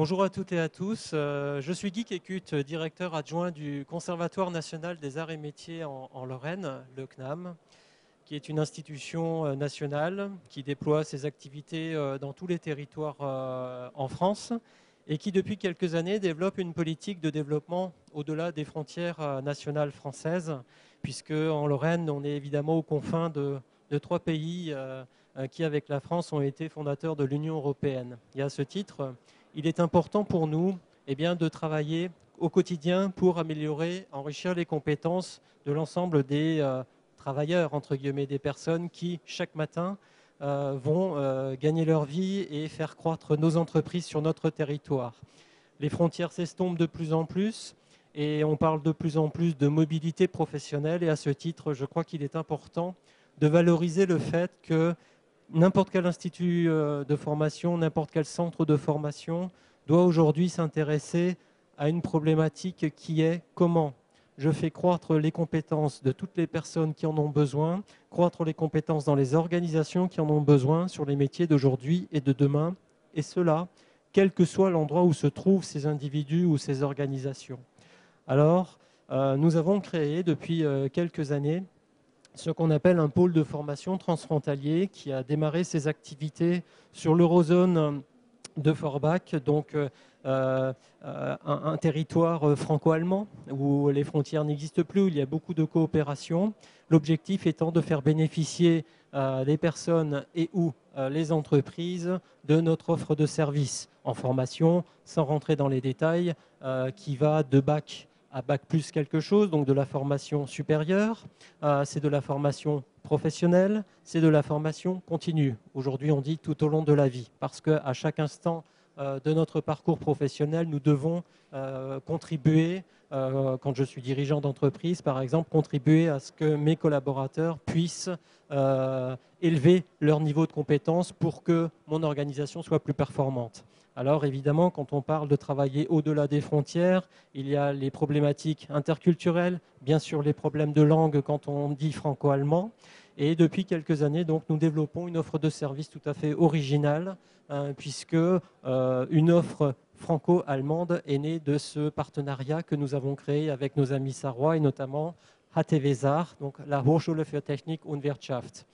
Bonjour à toutes et à tous. Je suis Guy Kécut, directeur adjoint du Conservatoire national des arts et métiers en Lorraine, le CNAM, qui est une institution nationale qui déploie ses activités dans tous les territoires en France et qui, depuis quelques années, développe une politique de développement au-delà des frontières nationales françaises, puisque en Lorraine, on est évidemment aux confins de trois pays qui, avec la France, ont été fondateurs de l'Union européenne. Et à ce titre, il est important pour nous de travailler au quotidien pour améliorer, enrichir les compétences de l'ensemble des travailleurs, entre guillemets, des personnes qui, chaque matin, vont gagner leur vie et faire croître nos entreprises sur notre territoire. Les frontières s'estompent de plus en plus et on parle de plus en plus de mobilité professionnelle. Et à ce titre, je crois qu'il est important de valoriser le fait que n'importe quel institut de formation, n'importe quel centre de formation doit aujourd'hui s'intéresser à une problématique qui est comment je fais croître les compétences de toutes les personnes qui en ont besoin, croître les compétences dans les organisations qui en ont besoin sur les métiers d'aujourd'hui et de demain, et cela, quel que soit l'endroit où se trouvent ces individus ou ces organisations. Alors, nous avons créé depuis quelques années ce qu'on appelle un pôle de formation transfrontalier qui a démarré ses activités sur l'eurozone de Forbach, donc un territoire franco-allemand où les frontières n'existent plus, où il y a beaucoup de coopération. L'objectif étant de faire bénéficier les personnes et ou les entreprises de notre offre de services en formation, sans rentrer dans les détails, qui va de bac à bac plus quelque chose, donc de la formation supérieure, c'est de la formation professionnelle, c'est de la formation continue. Aujourd'hui, on dit tout au long de la vie, parce qu'à chaque instant de notre parcours professionnel, nous devons contribuer, quand je suis dirigeant d'entreprise, par exemple, contribuer à ce que mes collaborateurs puissent élever leur niveau de compétence pour que mon organisation soit plus performante. Alors évidemment, quand on parle de travailler au-delà des frontières, il y a les problématiques interculturelles, bien sûr les problèmes de langue quand on dit franco-allemand. Et depuis quelques années, donc, nous développons une offre de service tout à fait originale, puisque une offre franco-allemande est née de ce partenariat que nous avons créé avec nos amis sarrois et notamment HTW Saar, donc la Hochschule für Technik und Wirtschaft.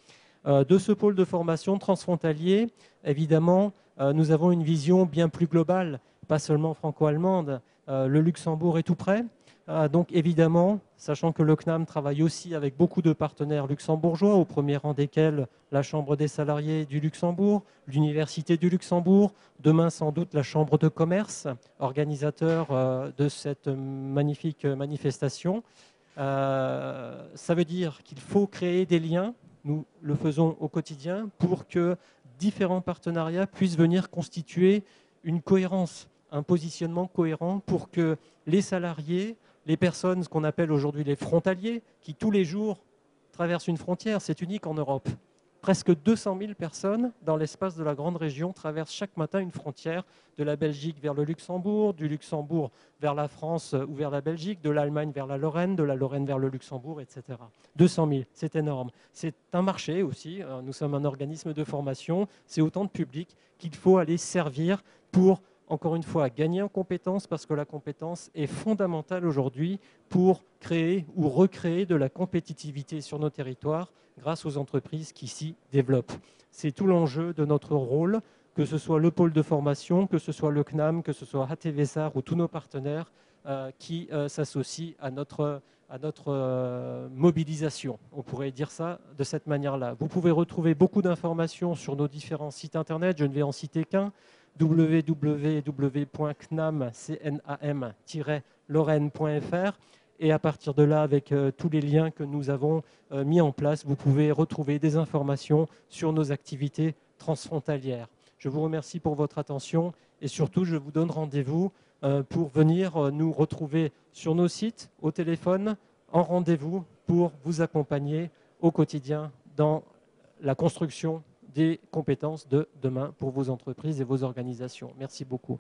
De ce pôle de formation transfrontalier, évidemment, nous avons une vision bien plus globale, pas seulement franco-allemande. Le Luxembourg est tout près. Donc évidemment, sachant que le CNAM travaille aussi avec beaucoup de partenaires luxembourgeois, au premier rang desquels la Chambre des salariés du Luxembourg, l'Université du Luxembourg, demain sans doute la Chambre de commerce, organisateur de cette magnifique manifestation. Ça veut dire qu'il faut créer des liens, nous le faisons au quotidien, pour que différents partenariats puissent venir constituer une cohérence, un positionnement cohérent pour que les salariés, les personnes, ce qu'on appelle aujourd'hui les frontaliers, qui tous les jours traversent une frontière, c'est unique en Europe. Presque 200 000 personnes dans l'espace de la grande région traversent chaque matin une frontière de la Belgique vers le Luxembourg, du Luxembourg vers la France ou vers la Belgique, de l'Allemagne vers la Lorraine, de la Lorraine vers le Luxembourg, etc. 200 000, c'est énorme. C'est un marché aussi, nous sommes un organisme de formation, c'est autant de public qu'il faut aller servir pour, encore une fois, gagner en compétences, parce que la compétence est fondamentale aujourd'hui pour créer ou recréer de la compétitivité sur nos territoires grâce aux entreprises qui s'y développent. C'est tout l'enjeu de notre rôle, que ce soit le pôle de formation, que ce soit le CNAM, que ce soit HTW Saar ou tous nos partenaires qui s'associent à notre mobilisation. On pourrait dire ça de cette manière-là. Vous pouvez retrouver beaucoup d'informations sur nos différents sites internet, je ne vais en citer qu'un, www.cnam-lorraine.fr, et à partir de là, avec tous les liens que nous avons mis en place, vous pouvez retrouver des informations sur nos activités transfrontalières. Je vous remercie pour votre attention et surtout, je vous donne rendez-vous pour venir nous retrouver sur nos sites, au téléphone, en rendez-vous pour vous accompagner au quotidien dans la construction des compétences de demain pour vos entreprises et vos organisations. Merci beaucoup.